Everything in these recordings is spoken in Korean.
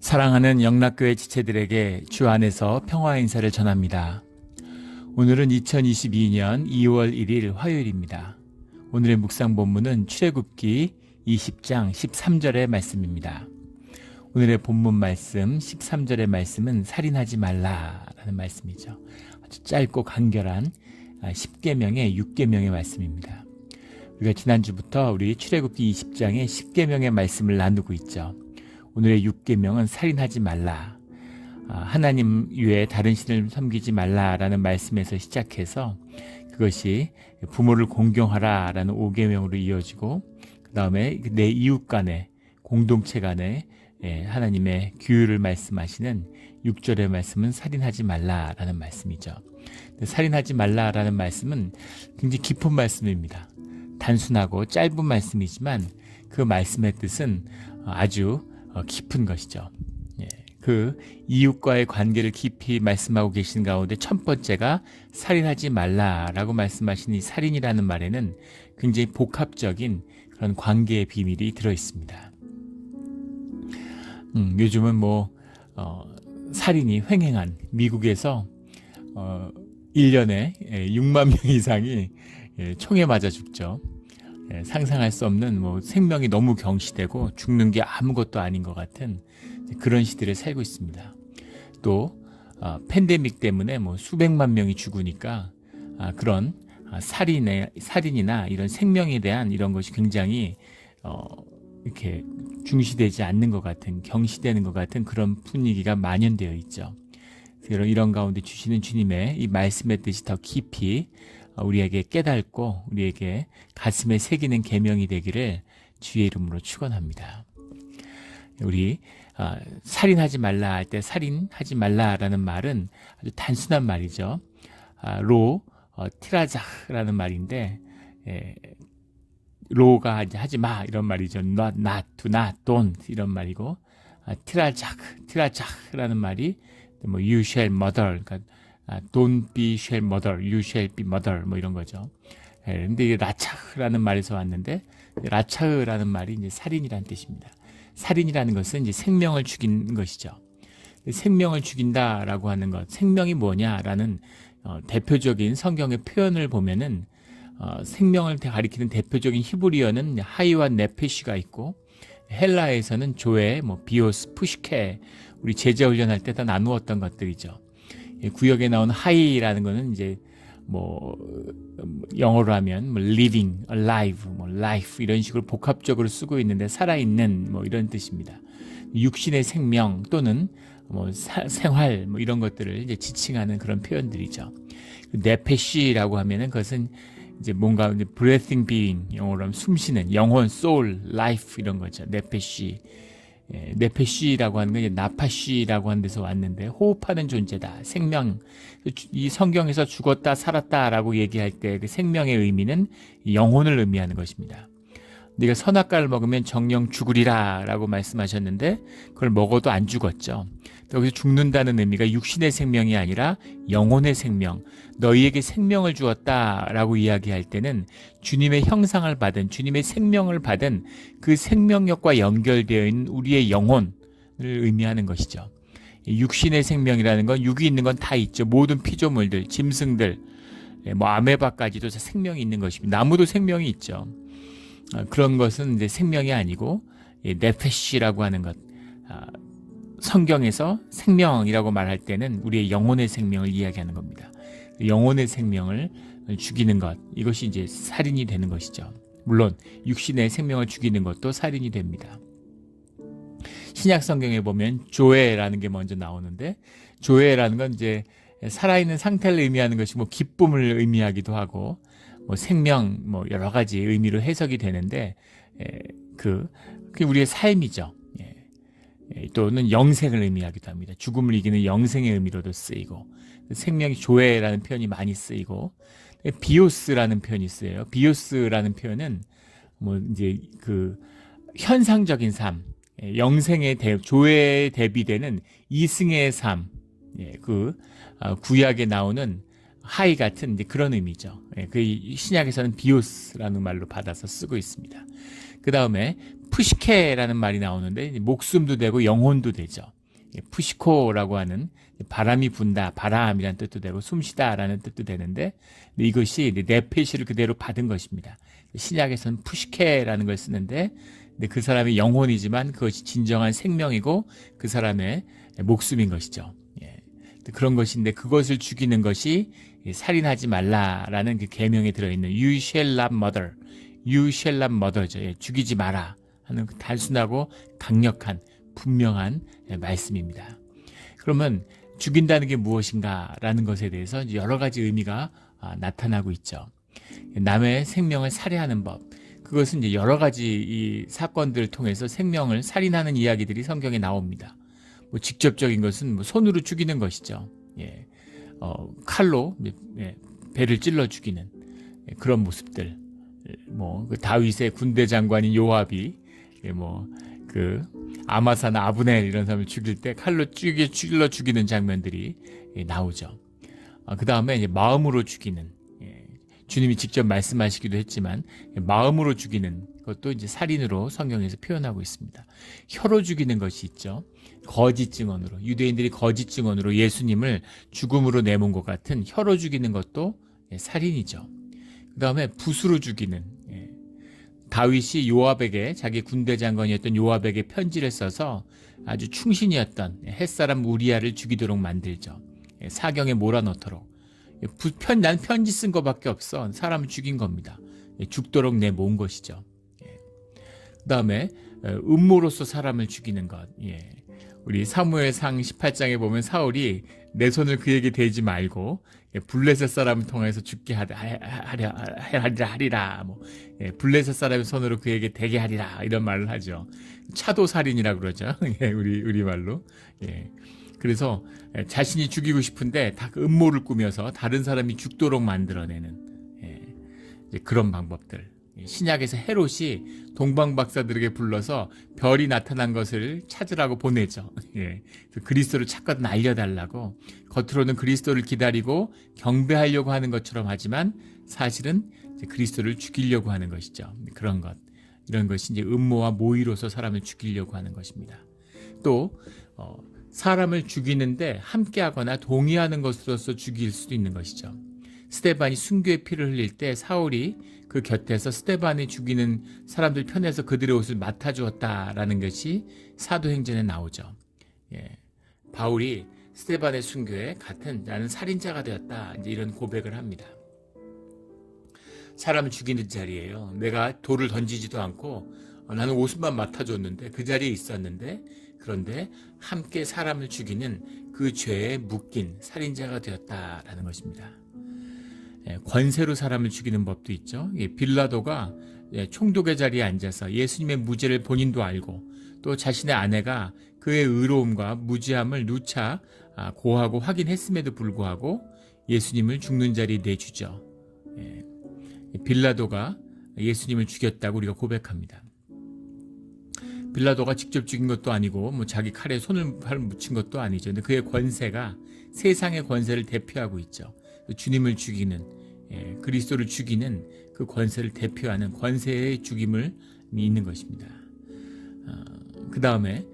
사랑하는 영락교회 지체들에게 주 안에서 평화 인사를 전합니다. 오늘은 2022년 2월 1일 화요일입니다. 오늘의 묵상 본문은 출애굽기 20장 13절의 말씀입니다. 오늘의 본문 말씀 13절의 말씀은 살인하지 말라라는 말씀이죠. 아주 짧고 간결한 10계명의 6계명의 말씀입니다. 우리가 지난주부터 우리 출애굽기 20장의 10계명의 말씀을 나누고 있죠. 오늘의 6계명은 살인하지 말라, 하나님 외에 다른 신을 섬기지 말라라는 말씀에서 시작해서 그것이 부모를 공경하라 라는 5계명으로 이어지고, 그 다음에 내 이웃 간에, 공동체 간에 하나님의 규율을 말씀하시는 6절의 말씀은 살인하지 말라라는 말씀이죠. 살인하지 말라라는 말씀은 굉장히 깊은 말씀입니다. 단순하고 짧은 말씀이지만 그 말씀의 뜻은 아주 깊은 것이죠. 그 이웃과의 관계를 깊이 말씀하고 계신 가운데 첫 번째가 살인하지 말라라고 말씀하신 이 살인이라는 말에는 굉장히 복합적인 그런 관계의 비밀이 들어 있습니다. 요즘은 살인이 횡행한 미국에서 1년에 6만 명 이상이 총에 맞아 죽죠. 상상할 수 없는 생명이 너무 경시되고 죽는 게 아무것도 아닌 것 같은 그런 시대를 살고 있습니다. 또 팬데믹 때문에 수백만 명이 죽으니까 그런 살인이나 이런 생명에 대한 이런 것이 굉장히 이렇게 중시되지 않는 것 같은, 경시되는 것 같은 그런 분위기가 만연되어 있죠. 이런 가운데 주시는 주님의 이 말씀의 뜻이 더 깊이 우리에게 깨닫고 우리에게 가슴에 새기는 계명이 되기를 주의 이름으로 축원합니다. 우리 살인하지 말라 할 때 살인하지 말라라는 말은 아주 단순한 말이죠. 티라자라는 말인데, 로가 이제 하지 마 이런 말이죠. not, do not, don't 이런 말이고, 티라자라는 말이 you shall murder, 그러니까 don't be shall murder, you shall be murder 이런 거죠. 근데 이 라차흐라는 말에서 왔는데, 라차흐라는 말이 이제 살인이라는 뜻입니다. 살인이라는 것은 이제 생명을 죽이는 것이죠. 생명을 죽인다라고 하는 것, 생명이 뭐냐라는 대표적인 성경의 표현을 보면은 생명을 가리키는 대표적인 히브리어는 하이와 네페시가 있고, 헬라에서는 조에, 비오스, 푸시케, 우리 제자 훈련할 때 다 나누었던 것들이죠. 구역에 나온 하이라는 거는 이제 영어로 하면 living, alive, life 이런 식으로 복합적으로 쓰고 있는데 살아있는 이런 뜻입니다. 육신의 생명 또는 생활 이런 것들을 이제 지칭하는 그런 표현들이죠. 네페시라고 하면은 그것은 이제 뭔가 breathing being, 영어로 하면 숨쉬는 영혼, soul, life 이런 거죠. 네페시라고 하는 건 이제 나파시라고 하는 데서 왔는데, 호흡하는 존재다, 생명. 이 성경에서 죽었다 살았다라고 얘기할 때 그 생명의 의미는 영혼을 의미하는 것입니다. 네가 선악과를 먹으면 정령 죽으리라 라고 말씀하셨는데, 그걸 먹어도 안 죽었죠. 여기서 죽는다는 의미가 육신의 생명이 아니라 영혼의 생명, 너희에게 생명을 주었다라고 이야기할 때는 주님의 형상을 받은, 주님의 생명을 받은 그 생명력과 연결되어 있는 우리의 영혼을 의미하는 것이죠. 육신의 생명이라는 건 육이 있는 건 다 있죠. 모든 피조물들, 짐승들, 아메바까지도 생명이 있는 것입니다. 나무도 생명이 있죠. 그런 것은 이제 생명이 아니고 네페시라고 하는 것, 성경에서 생명이라고 말할 때는 우리의 영혼의 생명을 이야기하는 겁니다. 영혼의 생명을 죽이는 것, 이것이 이제 살인이 되는 것이죠. 물론 육신의 생명을 죽이는 것도 살인이 됩니다. 신약 성경에 보면 조에라는 게 먼저 나오는데, 조에라는 건 이제 살아있는 상태를 의미하는 것이 기쁨을 의미하기도 하고 생명 여러 가지 의미로 해석이 되는데, 그게 우리의 삶이죠. 또는 영생을 의미하기도 합니다. 죽음을 이기는 영생의 의미로도 쓰이고, 생명이 조에라는 표현이 많이 쓰이고, 비오스라는 표현이 쓰여요. 비오스라는 표현은 이제 그 현상적인 삶, 영생의 조에에 대비되는 이승의 삶, 구약에 나오는 하이 같은 이제 그런 의미죠. 그 신약에서는 비오스라는 말로 받아서 쓰고 있습니다. 그 다음에 푸시케라는 말이 나오는데 목숨도 되고 영혼도 되죠. 푸시코라고 하는 바람이 분다, 바람이란 뜻도 되고 숨쉬다라는 뜻도 되는데 이것이 네페시를 그대로 받은 것입니다. 신약에서는 푸시케라는 걸 쓰는데 그 사람의 영혼이지만 그것이 진정한 생명이고 그 사람의 목숨인 것이죠. 그런 것인데 그것을 죽이는 것이 살인하지 말라라는 그 계명에 들어있는 You shall not murder, You shall not murder죠. 죽이지 마라 하는 그 단순하고 강력한 분명한 말씀입니다. 그러면 죽인다는 게 무엇인가라는 것에 대해서 여러 가지 의미가 나타나고 있죠. 남의 생명을 살해하는 법, 그것은 이제 여러 가지 이 사건들을 통해서 생명을 살인하는 이야기들이 성경에 나옵니다. 뭐 직접적인 것은 뭐 손으로 죽이는 것이죠. 칼로 배를 찔러 죽이는 그런 모습들. 뭐 그 다윗의 군대 장관인 요압이 그 아마사나 아브넬 이런 사람을 죽일 때 칼로 찔러 죽이는 장면들이 나오죠. 그 다음에 이제 마음으로 죽이는, 주님이 직접 말씀하시기도 했지만 마음으로 죽이는 것도 이제 살인으로 성경에서 표현하고 있습니다. 혀로 죽이는 것이 있죠. 거짓 증언으로, 유대인들이 거짓 증언으로 예수님을 죽음으로 내몬 것 같은 혀로 죽이는 것도 살인이죠. 그 다음에 붓으로 죽이는, 다윗이 요압에게, 자기 군대 장관이었던 요압에게 편지를 써서 아주 충신이었던 햇사람 우리아를 죽이도록 만들죠. 사경에 몰아넣도록. 난 편지 쓴 것밖에 없어. 사람을 죽인 겁니다. 죽도록 내모은 것이죠. 그 다음에 음모로서 사람을 죽이는 것. 우리 사무엘상 18장에 보면 사울이 내 손을 그에게 대지 말고 블레셋 사람을 통해서 죽게 하리라. 블레셋 사람의 손으로 그에게 대게 하리라. 이런 말을 하죠. 차도살인이라 그러죠. 우리 말로. 그래서 자신이 죽이고 싶은데 다 그 음모를 꾸며서 다른 사람이 죽도록 만들어내는 그런 방법들. 신약에서 헤롯이 동방박사들에게 불러서 별이 나타난 것을 찾으라고 보내죠. 그리스도를 찾거든 알려달라고. 겉으로는 그리스도를 기다리고 경배하려고 하는 것처럼 하지만 사실은 그리스도를 죽이려고 하는 것이죠. 그런 것, 이런 것이 이제 음모와 모의로서 사람을 죽이려고 하는 것입니다. 또 사람을 죽이는데 함께하거나 동의하는 것으로서 죽일 수도 있는 것이죠. 스데반이 순교의 피를 흘릴 때 사울이 그 곁에서 스데반이 죽이는 사람들 편에서 그들의 옷을 맡아주었다라는 것이 사도행전에 나오죠. 바울이 스데반의 순교에 같은 나는 살인자가 되었다, 이제 이런 고백을 합니다. 사람을 죽이는 자리예요. 내가 돌을 던지지도 않고 나는 옷만 맡아줬는데 그 자리에 있었는데, 그런데 함께 사람을 죽이는 그 죄에 묶인 살인자가 되었다라는 것입니다. 권세로 사람을 죽이는 법도 있죠. 빌라도가 총독의 자리에 앉아서 예수님의 무죄를 본인도 알고 또 자신의 아내가 그의 의로움과 무죄함을 누차 고하고 확인했음에도 불구하고 예수님을 죽는 자리에 내주죠. 빌라도가 예수님을 죽였다고 우리가 고백합니다. 빌라도가 직접 죽인 것도 아니고 자기 칼에 손을 묻힌 것도 아니죠. 근데 그의 권세가 세상의 권세를 대표하고 있죠. 주님을 죽이는, 그리스도를 죽이는 그 권세를 대표하는 권세의 죽임을 있는 것입니다. 그 다음에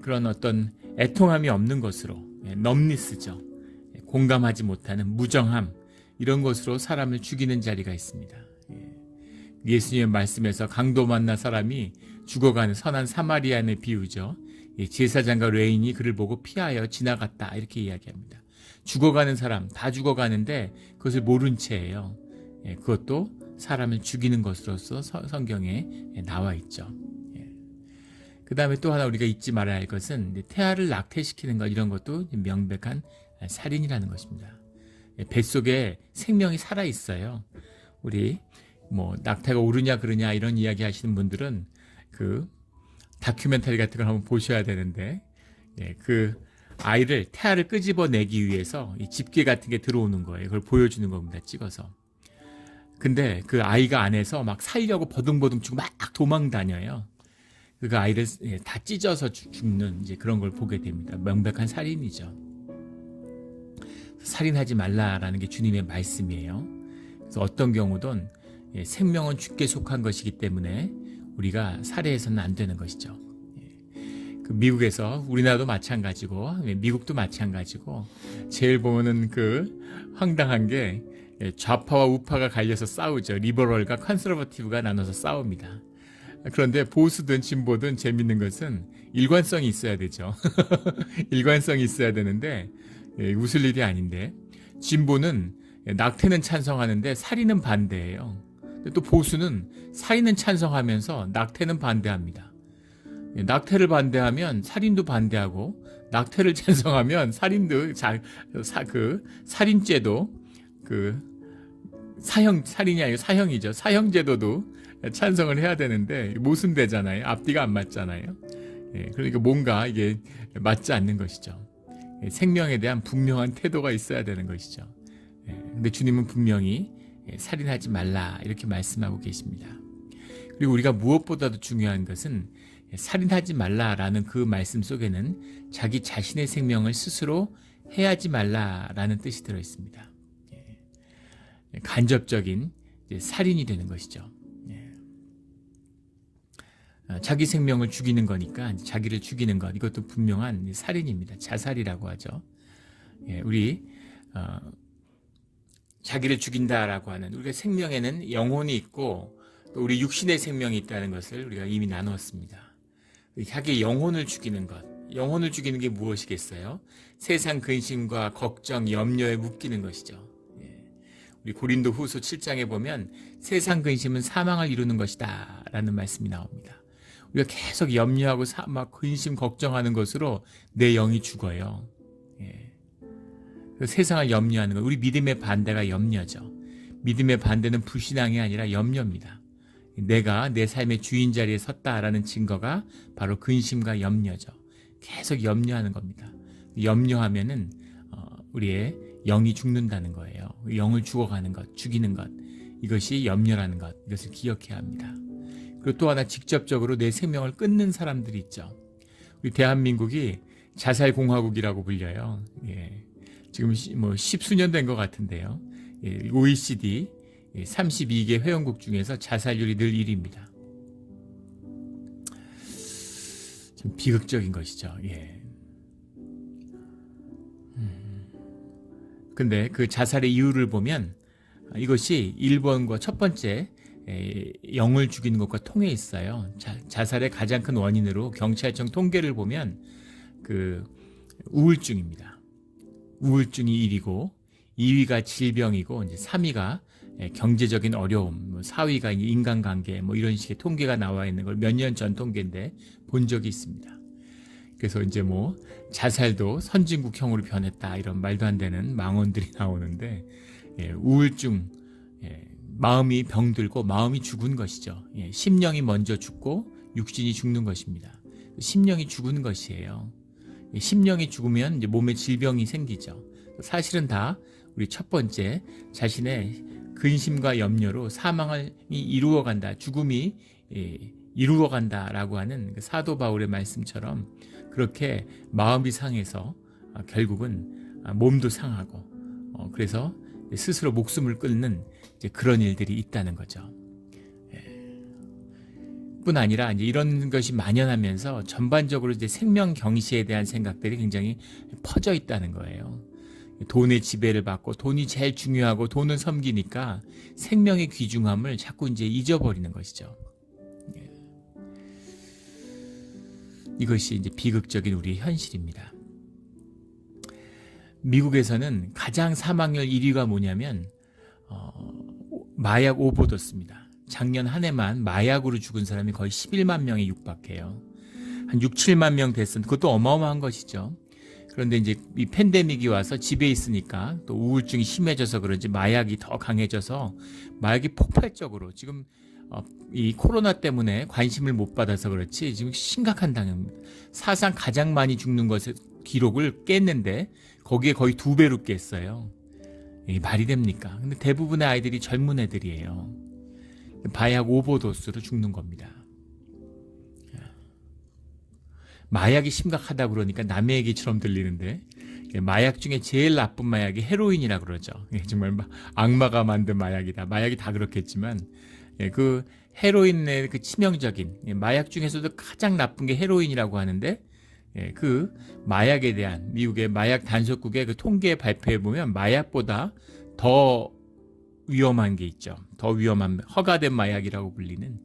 그런 어떤 애통함이 없는 것으로, 넘리스죠. 공감하지 못하는 무정함, 이런 것으로 사람을 죽이는 자리가 있습니다. 예수님의 말씀에서 강도 만나 사람이 죽어가는 선한 사마리아인의 비유죠. 제사장과 레인이 그를 보고 피하여 지나갔다, 이렇게 이야기합니다. 죽어가는 사람, 다 죽어가는데 그것을 모른 채예요. 그것도 사람을 죽이는 것으로서 성경에 나와 있죠. 그 다음에 또 하나 우리가 잊지 말아야 할 것은 태아를 낙태시키는 것, 이런 것도 명백한 살인이라는 것입니다. 뱃속에 생명이 살아있어요. 우리 낙태가 옳으냐 그르냐 이런 이야기 하시는 분들은 그 다큐멘터리 같은 걸 한번 보셔야 되는데, 그 아이를, 태아를 끄집어내기 위해서 이 집게 같은 게 들어오는 거예요. 그걸 보여주는 겁니다, 찍어서. 근데 그 아이가 안에서 막 살려고 버둥버둥 치고 막 도망 다녀요. 그 아이를 다 찢어서 죽는 이제 그런 걸 보게 됩니다. 명백한 살인이죠. 살인하지 말라라는 게 주님의 말씀이에요. 그래서 어떤 경우든 생명은 주께 속한 것이기 때문에 우리가 살해해서는 안 되는 것이죠. 그 미국에서 우리나라도 마찬가지고 미국도 마찬가지고 제일 보면은 그 황당한 게 좌파와 우파가 갈려서 싸우죠. 리버럴과 컨서버티브가 나눠서 싸웁니다. 그런데 보수든 진보든 재밌는 것은 일관성이 있어야 되죠. 일관성이 있어야 되는데 웃을 일이 아닌데 진보는 낙태는 찬성하는데 살인은 반대예요. 또 보수는 살인은 찬성하면서 낙태는 반대합니다. 낙태를 반대하면 살인도 반대하고 낙태를 찬성하면 살인도 살인죄도 살인이 아니고 사형이죠. 사형제도도 찬성을 해야 되는데 모순되잖아요. 앞뒤가 안 맞잖아요. 그러니까 뭔가 이게 맞지 않는 것이죠. 생명에 대한 분명한 태도가 있어야 되는 것이죠. 근데 주님은 분명히 살인하지 말라 이렇게 말씀하고 계십니다. 그리고 우리가 무엇보다도 중요한 것은 살인하지 말라라는 그 말씀 속에는 자기 자신의 생명을 스스로 해하지 말라라는 뜻이 들어 있습니다. 간접적인 살인이 되는 것이죠. 자기 생명을 죽이는 거니까 자기를 죽이는 것, 이것도 분명한 살인입니다. 자살이라고 하죠. 우리 자기를 죽인다라고 하는, 우리가 생명에는 영혼이 있고 또 우리 육신의 생명이 있다는 것을 우리가 이미 나누었습니다. 자기의 영혼을 죽이는 것, 영혼을 죽이는 게 무엇이겠어요? 세상 근심과 걱정, 염려에 묶이는 것이죠. 우리 고린도 후서 7장에 보면 세상 근심은 사망을 이루는 것이다 라는 말씀이 나옵니다. 우리가 계속 염려하고 막 근심 걱정하는 것으로 내 영이 죽어요. 세상을 염려하는 것, 우리 믿음의 반대가 염려죠. 믿음의 반대는 불신앙이 아니라 염려입니다. 내가 내 삶의 주인 자리에 섰다라는 증거가 바로 근심과 염려죠. 계속 염려하는 겁니다. 염려하면은 우리의 영이 죽는다는 거예요. 영을 죽어가는 것, 죽이는 것, 이것이 염려라는 것, 이것을 기억해야 합니다. 그리고 또 하나 직접적으로 내 생명을 끊는 사람들이 있죠. 우리 대한민국이 자살공화국이라고 불려요. 지금 뭐 10수년 된 것 같은데요. OECD 32개 회원국 중에서 자살률이 늘 1위입니다. 좀 비극적인 것이죠. 근데 그 자살의 이유를 보면 이것이 1번과 첫 번째 영을 죽이는 것과 통해 있어요. 자살의 가장 큰 원인으로 경찰청 통계를 보면 그 우울증입니다. 우울증이 1위고 2위가 질병이고 이제 3위가 경제적인 어려움, 4위가 인간관계, 뭐 이런 식의 통계가 나와 있는 걸 몇 년 전 통계인데 본 적이 있습니다. 그래서 이제 뭐 자살도 선진국형으로 변했다 이런 말도 안 되는 망언들이 나오는데 우울증, 마음이 병들고 마음이 죽은 것이죠. 심령이 먼저 죽고 육신이 죽는 것입니다. 심령이 죽은 것이에요. 심령이 죽으면 이제 몸에 질병이 생기죠. 사실은 다 우리 첫 번째 자신의 근심과 염려로 사망을 이루어간다, 죽음이 이루어간다라고 하는 사도 바울의 말씀처럼 그렇게 마음이 상해서 결국은 몸도 상하고 그래서 스스로 목숨을 끊는 이제 그런 일들이 있다는 거죠. 뿐 아니라 이제 이런 것이 만연하면서 전반적으로 이제 생명 경시에 대한 생각들이 굉장히 퍼져 있다는 거예요. 돈의 지배를 받고 돈이 제일 중요하고 돈을 섬기니까 생명의 귀중함을 자꾸 이제 잊어버리는 것이죠. 이것이 이제 비극적인 우리의 현실입니다. 미국에서는 가장 사망률 1위가 뭐냐면 마약 오버도스입니다. 작년 한 해만 마약으로 죽은 사람이 거의 11만 명에 육박해요. 한 6, 7만 명 됐었는데 그것도 어마어마한 것이죠. 그런데 이제 이 팬데믹이 와서 집에 있으니까 또 우울증이 심해져서 그런지 마약이 더 강해져서 마약이 폭발적으로 지금 이 코로나 때문에 관심을 못 받아서 그렇지 지금 심각한 당입니다. 사상 가장 많이 죽는 것의 기록을 깼는데 거기에 거의 2배로 깼어요. 이게 말이 됩니까? 근데 대부분의 아이들이 젊은 애들이에요. 마약 오버도스로 죽는 겁니다. 마약이 심각하다고 그러니까 남의 얘기처럼 들리는데 마약 중에 제일 나쁜 마약이 헤로인이라 그러죠. 정말 악마가 만든 마약이다. 마약이 다 그렇겠지만 그 헤로인의 그 치명적인 마약 중에서도 가장 나쁜 게 헤로인이라고 하는데, 그 마약에 대한 미국의 마약 단속국의 그 통계 발표에 보면 마약보다 더 위험한 게 있죠. 더 위험한 허가된 마약이라고 불리는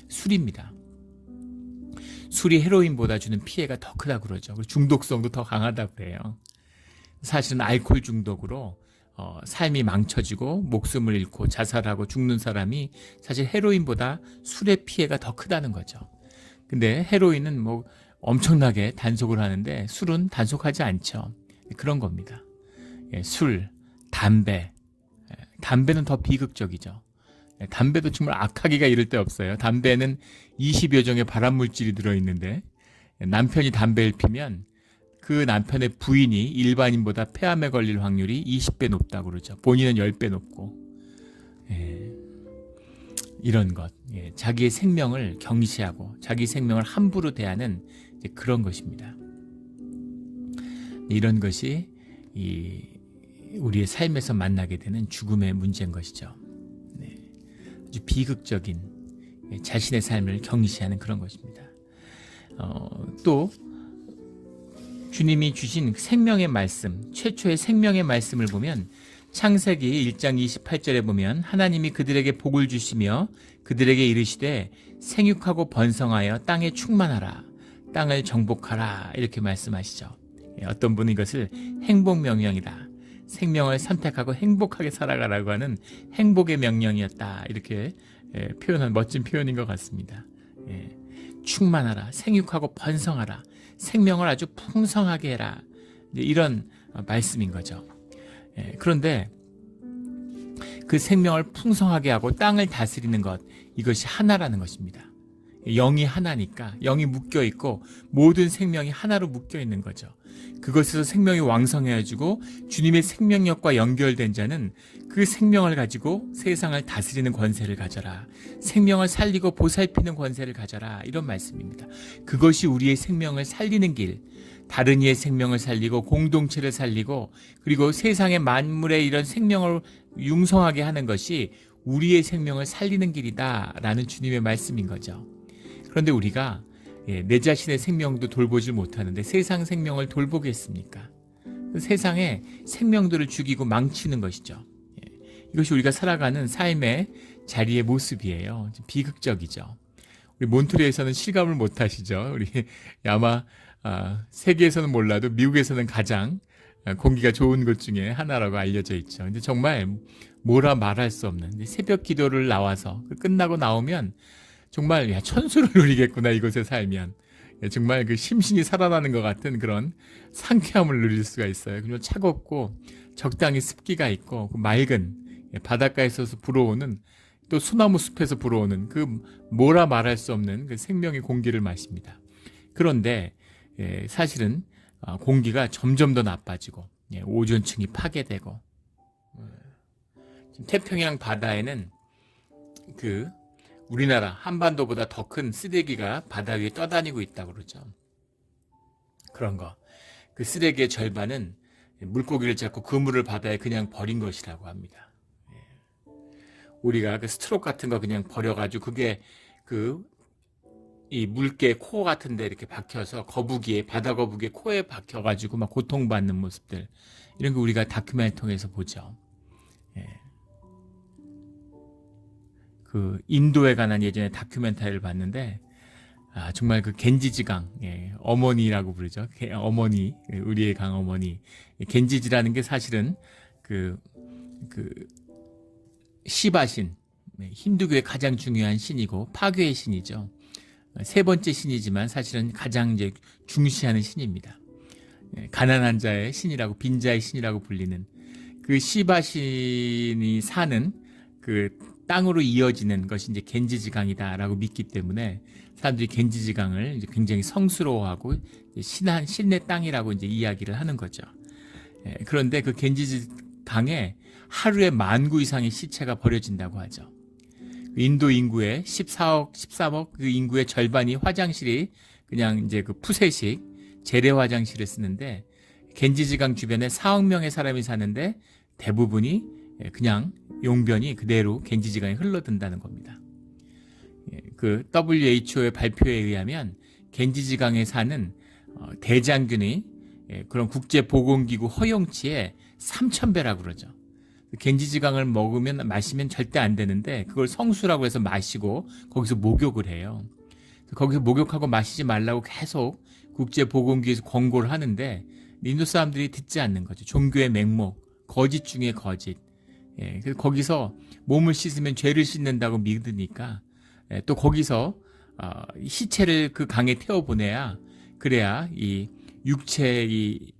술입니다. 술이 헤로인보다 주는 피해가 더 크다 그러죠. 그리고 중독성도 더 강하다 그래요. 사실은 알코올 중독으로 삶이 망쳐지고 목숨을 잃고 자살하고 죽는 사람이 사실 헤로인보다 술의 피해가 더 크다는 거죠. 근데 헤로인은 뭐 엄청나게 단속을 하는데 술은 단속하지 않죠. 그런 겁니다. 술, 담배. 담배는 더 비극적이죠. 담배도 정말 악하기가 이를 데 없어요. 담배는 20여 종의 발암물질이 들어있는데 남편이 담배를 피면 그 남편의 부인이 일반인보다 폐암에 걸릴 확률이 20배 높다고 그러죠. 본인은 10배 높고. 이런 것. 자기의 생명을 경시하고 자기 생명을 함부로 대하는 그런 것입니다. 이런 것이 우리의 삶에서 만나게 되는 죽음의 문제인 것이죠. 아주 비극적인 자신의 삶을 경시하는 그런 것입니다. 또 주님이 주신 생명의 말씀, 최초의 생명의 말씀을 보면 창세기 1장 28절에 보면 하나님이 그들에게 복을 주시며 그들에게 이르시되 생육하고 번성하여 땅에 충만하라, 땅을 정복하라 이렇게 말씀하시죠. 어떤 분은 이것을 행복 명령이다, 생명을 선택하고 행복하게 살아가라고 하는 행복의 명령이었다 이렇게 표현한 멋진 표현인 것 같습니다. 충만하라, 생육하고 번성하라, 생명을 아주 풍성하게 해라, 이런 말씀인 거죠. 그런데 그 생명을 풍성하게 하고 땅을 다스리는 것, 이것이 하나라는 것입니다. 영이 하나니까 영이 묶여 있고 모든 생명이 하나로 묶여 있는 거죠. 그것에서 생명이 왕성해지고 주님의 생명력과 연결된 자는 그 생명을 가지고 세상을 다스리는 권세를 가져라, 생명을 살리고 보살피는 권세를 가져라, 이런 말씀입니다. 그것이 우리의 생명을 살리는 길, 다른 이의 생명을 살리고 공동체를 살리고 그리고 세상의 만물의 이런 생명을 융성하게 하는 것이 우리의 생명을 살리는 길이다라는 주님의 말씀인 거죠. 그런데 우리가 내 자신의 생명도 돌보질 못하는데 세상 생명을 돌보겠습니까? 세상의 생명들을 죽이고 망치는 것이죠. 이것이 우리가 살아가는 삶의 자리의 모습이에요. 비극적이죠. 우리 몬트리에서는 실감을 못 하시죠. 우리 아마 세계에서는 몰라도 미국에서는 가장 공기가 좋은 곳 중에 하나라고 알려져 있죠. 근데 정말 뭐라 말할 수 없는 새벽 기도를 나와서 끝나고 나오면 정말 천수를 누리겠구나 이곳에 살면, 정말 그 심신이 살아나는 것 같은 그런 상쾌함을 누릴 수가 있어요. 그리고 차갑고 적당히 습기가 있고 맑은 바닷가에서 불어오는 또 소나무 숲에서 불어오는 그 뭐라 말할 수 없는 그 생명의 공기를 마십니다. 그런데 사실은 공기가 점점 더 나빠지고 오존층이 파괴되고 태평양 바다에는 그 우리나라 한반도보다 더 큰 쓰레기가 바다 위에 떠다니고 있다고 그러죠. 그런 거. 그 쓰레기의 절반은 물고기를 잡고 그물을 바다에 그냥 버린 것이라고 합니다. 우리가 그 스트로크 같은 거 그냥 버려가지고 그게 이 물개 코 같은 데 이렇게 박혀서 거북이에, 바다 거북이의 코에 박혀가지고 막 고통받는 모습들, 이런 거 우리가 다큐멘터리 통해서 보죠. 그 인도에 관한 예전에 다큐멘터리를 봤는데 정말 그 겐지지강, 어머니라고 부르죠. 어머니, 우리의 강 어머니. 겐지지라는 게 사실은 그 시바신, 힌두교의 가장 중요한 신이고 파괴의 신이죠. 세 번째 신이지만 사실은 가장 이제 중시하는 신입니다. 가난한 자의 신이라고, 빈자의 신이라고 불리는 그 시바신이 사는 그 땅으로 이어지는 것이 이제 겐지지강이다라고 믿기 때문에 사람들이 겐지지강을 이제 굉장히 성스러워하고 신의 땅이라고 이제 이야기를 하는 거죠. 그런데 그 겐지지강에 하루에 10,000구 이상의 시체가 버려진다고 하죠. 인도 인구의 13억 그 인구의 절반이 화장실이 그냥 이제 그 푸세식 재래 화장실을 쓰는데 겐지지강 주변에 4억 명의 사람이 사는데 대부분이 그냥 용변이 그대로 겐지지강에 흘러든다는 겁니다. 그 WHO의 발표에 의하면 겐지지강에 사는 대장균이 그런 국제보건기구 허용치에 3,000배라고 그러죠. 겐지지강을 마시면 절대 안 되는데 그걸 성수라고 해서 마시고 거기서 목욕을 해요. 거기서 목욕하고 마시지 말라고 계속 국제보건기구에서 권고를 하는데 인도 사람들이 듣지 않는 거죠. 종교의 맹목, 거짓 중에 거짓. 그래서 거기서 몸을 씻으면 죄를 씻는다고 믿으니까 또 거기서 시체를 그 강에 태워 보내야 그래야 이 육체의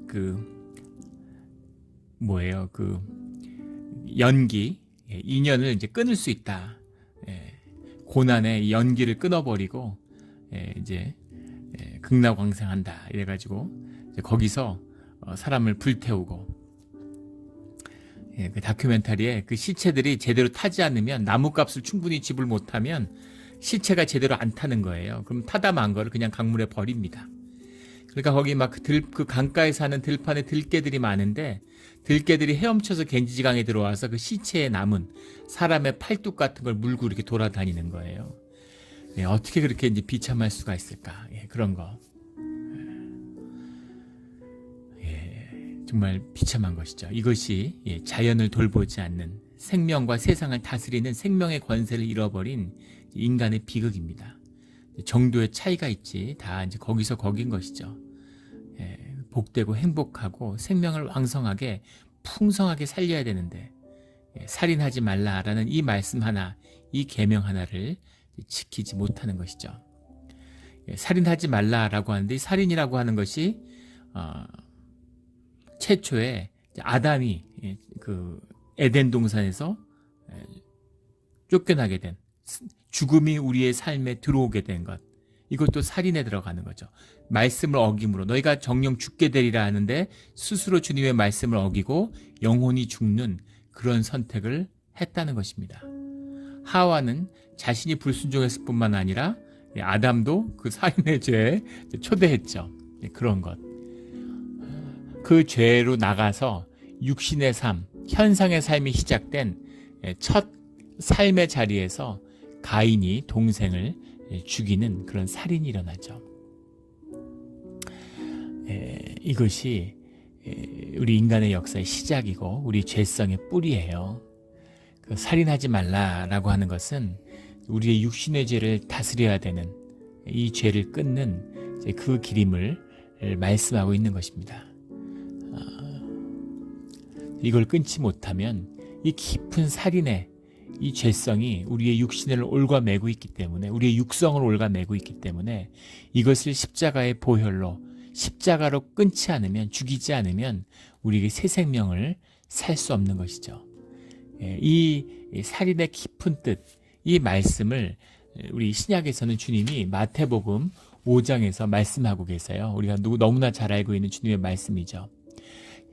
그 연기, 인연을 이제 끊을 수 있다. 고난의 연기를 끊어버리고 이제 극락왕생한다. 이래가지고 거기서 사람을 불태우고 그 다큐멘터리에 그 시체들이 제대로 타지 않으면 나뭇값을 충분히 지불 못하면 시체가 제대로 안 타는 거예요. 그럼 타다 만 거를 그냥 강물에 버립니다. 그러니까 거기 막 그 강가에 사는 들판에 들개들이 많은데 들개들이 헤엄쳐서 겐지지강에 들어와서 그 시체에 남은 사람의 팔뚝 같은 걸 물고 이렇게 돌아다니는 거예요. 어떻게 그렇게 이제 비참할 수가 있을까? 그런 거. 정말 비참한 것이죠. 이것이 자연을 돌보지 않는 생명과 세상을 다스리는 생명의 권세를 잃어버린 인간의 비극입니다. 정도의 차이가 있지 다 이제 거기서 거긴 것이죠. 복되고 행복하고 생명을 왕성하게 풍성하게 살려야 되는데 살인하지 말라라는 이 말씀 하나, 이 계명 하나를 지키지 못하는 것이죠. 살인하지 말라라고 하는데 살인이라고 하는 것이 최초에 아담이 그 에덴 동산에서 쫓겨나게 된 죽음이 우리의 삶에 들어오게 된 것, 이것도 살인에 들어가는 거죠. 말씀을 어김으로 너희가 정령 죽게 되리라 하는데 스스로 주님의 말씀을 어기고 영혼이 죽는 그런 선택을 했다는 것입니다. 하와는 자신이 불순종했을 뿐만 아니라 아담도 그 살인의 죄에 초대했죠. 그런 것. 그 죄로 나가서 육신의 삶, 현상의 삶이 시작된 첫 삶의 자리에서 가인이 동생을 죽이는 그런 살인이 일어나죠. 이것이 우리 인간의 역사의 시작이고 우리 죄성의 뿌리예요. 그 살인하지 말라라고 하는 것은 우리의 육신의 죄를 다스려야 되는 이 죄를 끊는 그 길임을 말씀하고 있는 것입니다. 이걸 끊지 못하면 이 깊은 살인의 이 죄성이 우리의 육신을 옭아매고 있기 때문에, 우리의 육성을 옭아매고 있기 때문에 이것을 십자가의 보혈로, 십자가로 끊지 않으면, 죽이지 않으면 우리에게 새 생명을 살 수 없는 것이죠. 이 살인의 깊은 뜻, 이 말씀을 우리 신약에서는 주님이 마태복음 5장에서 말씀하고 계세요. 우리가 너무나 잘 알고 있는 주님의 말씀이죠.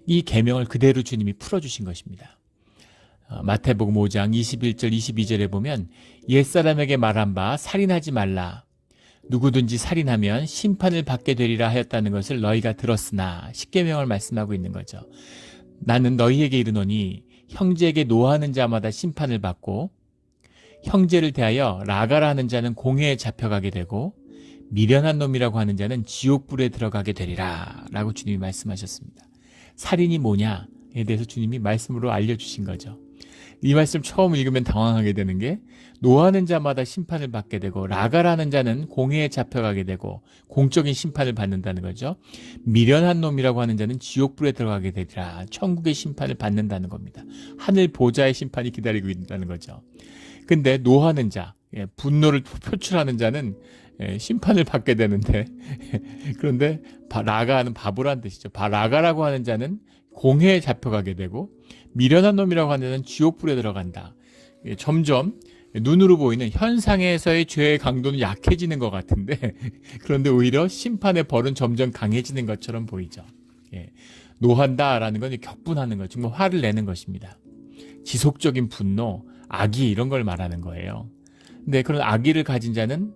이 계명을 그대로 주님이 풀어주신 것입니다. 마태복음 5장 21절 22절에 보면 옛사람에게 말한 바 살인하지 말라. 누구든지 살인하면 심판을 받게 되리라 하였다는 것을 너희가 들었으나, 십계명을 말씀하고 있는 거죠. 나는 너희에게 이르노니 형제에게 노하는 자마다 심판을 받고 형제를 대하여 라가라 하는 자는 공회에 잡혀가게 되고 미련한 놈이라고 하는 자는 지옥불에 들어가게 되리라 라고 주님이 말씀하셨습니다. 살인이 뭐냐에 대해서 주님이 말씀으로 알려주신 거죠. 이 말씀 처음 읽으면 당황하게 되는 게, 노하는 자마다 심판을 받게 되고 라가라는 자는 공회에 잡혀가게 되고 공적인 심판을 받는다는 거죠. 미련한 놈이라고 하는 자는 지옥불에 들어가게 되리라, 천국의 심판을 받는다는 겁니다. 하늘 보좌의 심판이 기다리고 있다는 거죠. 근데 노하는 자, 분노를 표출하는 자는 심판을 받게 되는데 그런데 라가는 바보란 뜻이죠. 라가라고 하는 자는 공회에 잡혀가게 되고 미련한 놈이라고 하는 자는 지옥불에 들어간다. 점점 눈으로 보이는 현상에서의 죄의 강도는 약해지는 것 같은데 그런데 오히려 심판의 벌은 점점 강해지는 것처럼 보이죠. 노한다라는 건 격분하는 것, 정말 화를 내는 것입니다. 지속적인 분노, 악의 이런 걸 말하는 거예요. 근데 그런 악의를 가진 자는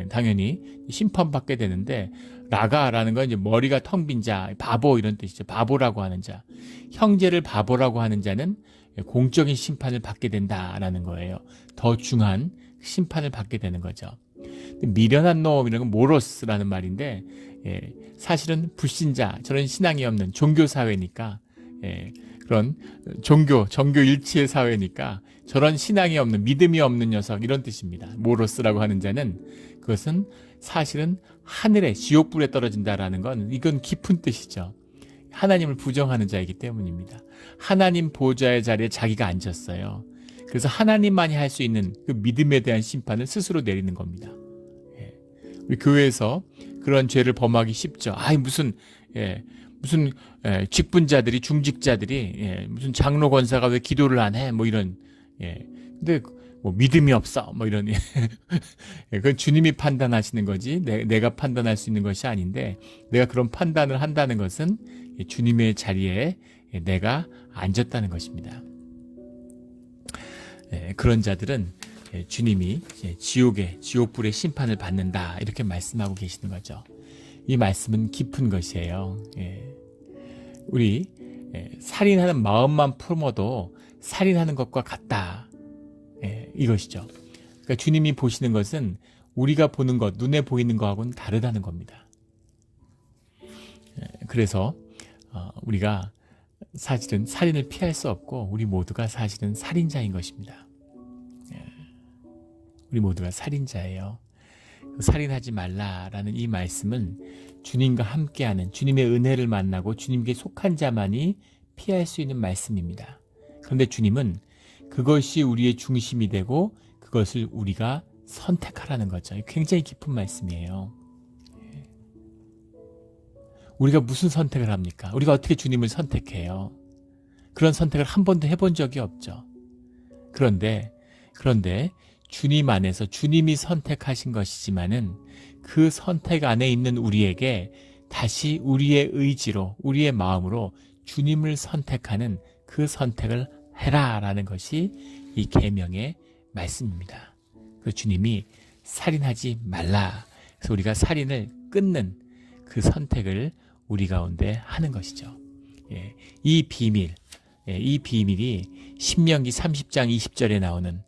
당연히 심판받게 되는데, 라가라는 건 이제 머리가 텅 빈 자, 바보 이런 뜻이죠. 바보라고 하는 자, 형제를 바보라고 하는 자는 공적인 심판을 받게 된다라는 거예요. 더 중한 심판을 받게 되는 거죠. 미련한 놈이라는 건 모로스라는 말인데, 사실은 불신자, 저런 신앙이 없는 종교 사회니까, 그런 정교 일치의 사회니까 저런 신앙이 없는, 믿음이 없는 녀석, 이런 뜻입니다. 모로스라고 하는 자는, 그것은 사실은 하늘에 지옥불에 떨어진다라는 건 이건 깊은 뜻이죠. 하나님을 부정하는 자이기 때문입니다. 하나님 보좌의 자리에 자기가 앉았어요. 그래서 하나님만이 할 수 있는 그 믿음에 대한 심판을 스스로 내리는 겁니다. 우리 교회에서 그런 죄를 범하기 쉽죠. 무슨 직분자들이, 중직자들이, 무슨 장로 권사가 왜 기도를 안 해? 뭐 이런, 근데 뭐 믿음이 없어. 뭐 이런, 그건 주님이 판단하시는 거지, 내가 판단할 수 있는 것이 아닌데, 내가 그런 판단을 한다는 것은 주님의 자리에 내가 앉았다는 것입니다. 그런 자들은 주님이 지옥불의 심판을 받는다, 이렇게 말씀하고 계시는 거죠. 이 말씀은 깊은 것이에요. 우리 살인하는 마음만 품어도 살인하는 것과 같다, 이것이죠. 그러니까 주님이 보시는 것은 우리가 보는 것, 눈에 보이는 것하고는 다르다는 겁니다. 그래서 우리가 사실은 살인을 피할 수 없고, 우리 모두가 사실은 살인자인 것입니다. 우리 모두가 살인자예요. 살인하지 말라라는 이 말씀은 주님과 함께하는, 주님의 은혜를 만나고 주님께 속한 자만이 피할 수 있는 말씀입니다. 그런데 주님은 그것이 우리의 중심이 되고 그것을 우리가 선택하라는 거죠. 굉장히 깊은 말씀이에요. 우리가 무슨 선택을 합니까? 우리가 어떻게 주님을 선택해요? 그런 선택을 한 번도 해본 적이 없죠. 그런데 주님 안에서 주님이 선택하신 것이지만은 그 선택 안에 있는 우리에게 다시 우리의 의지로, 우리의 마음으로 주님을 선택하는 그 선택을 해라라는 것이 이 계명의 말씀입니다. 그 주님이 살인하지 말라, 그래서 우리가 살인을 끊는 그 선택을 우리 가운데 하는 것이죠. 이 비밀이 신명기 30장 20절에 나오는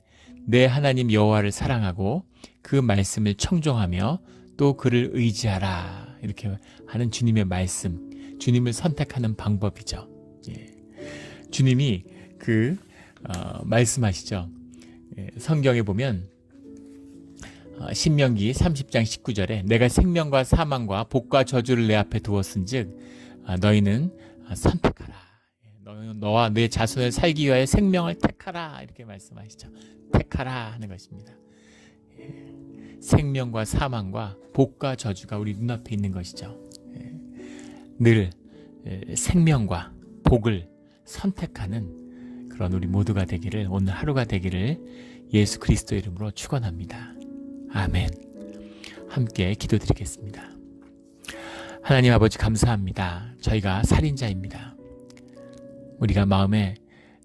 내 하나님 여호와를 사랑하고 그 말씀을 청종하며 또 그를 의지하라, 이렇게 하는 주님의 말씀, 주님을 선택하는 방법이죠. 주님이 말씀하시죠. 성경에 보면 신명기 30장 19절에 내가 생명과 사망과 복과 저주를 내 앞에 두었은즉 너희는 선택하라. 너와 내 자손을 살기 위하여 생명을 택하라, 이렇게 말씀하시죠. 택하라 하는 것입니다. 생명과 사망과 복과 저주가 우리 눈앞에 있는 것이죠. 늘 생명과 복을 선택하는 그런 우리 모두가 되기를, 오늘 하루가 되기를 예수 그리스도 이름으로 축원합니다. 아멘. 함께 기도드리겠습니다. 하나님 아버지, 감사합니다. 저희가 살인자입니다. 우리가 마음에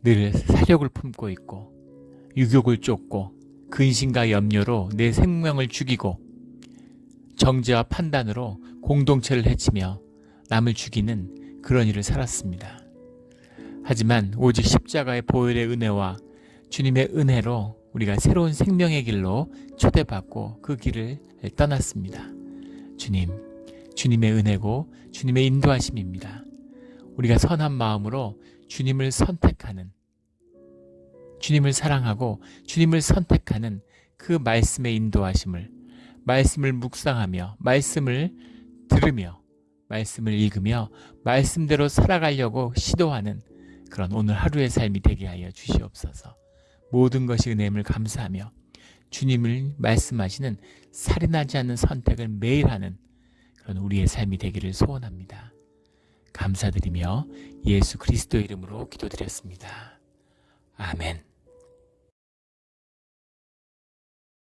늘 사욕을 품고 있고 유욕을 쫓고 근심과 염려로 내 생명을 죽이고 정죄와 판단으로 공동체를 해치며 남을 죽이는 그런 일을 살았습니다. 하지만 오직 십자가의 보혈의 은혜와 주님의 은혜로 우리가 새로운 생명의 길로 초대받고 그 길을 떠났습니다. 주님의 은혜고 주님의 인도하심입니다. 우리가 선한 마음으로 주님을 선택하는, 주님을 사랑하고 주님을 선택하는 그 말씀의 인도하심을, 말씀을 묵상하며 말씀을 들으며 말씀을 읽으며 말씀대로 살아가려고 시도하는 그런 오늘 하루의 삶이 되게 하여 주시옵소서. 모든 것이 은혜임을 감사하며 주님을 말씀하시는 살인하지 않는 선택을 매일 하는 그런 우리의 삶이 되기를 소원합니다. 감사드리며 예수 그리스도 이름으로 기도드렸습니다. 아멘.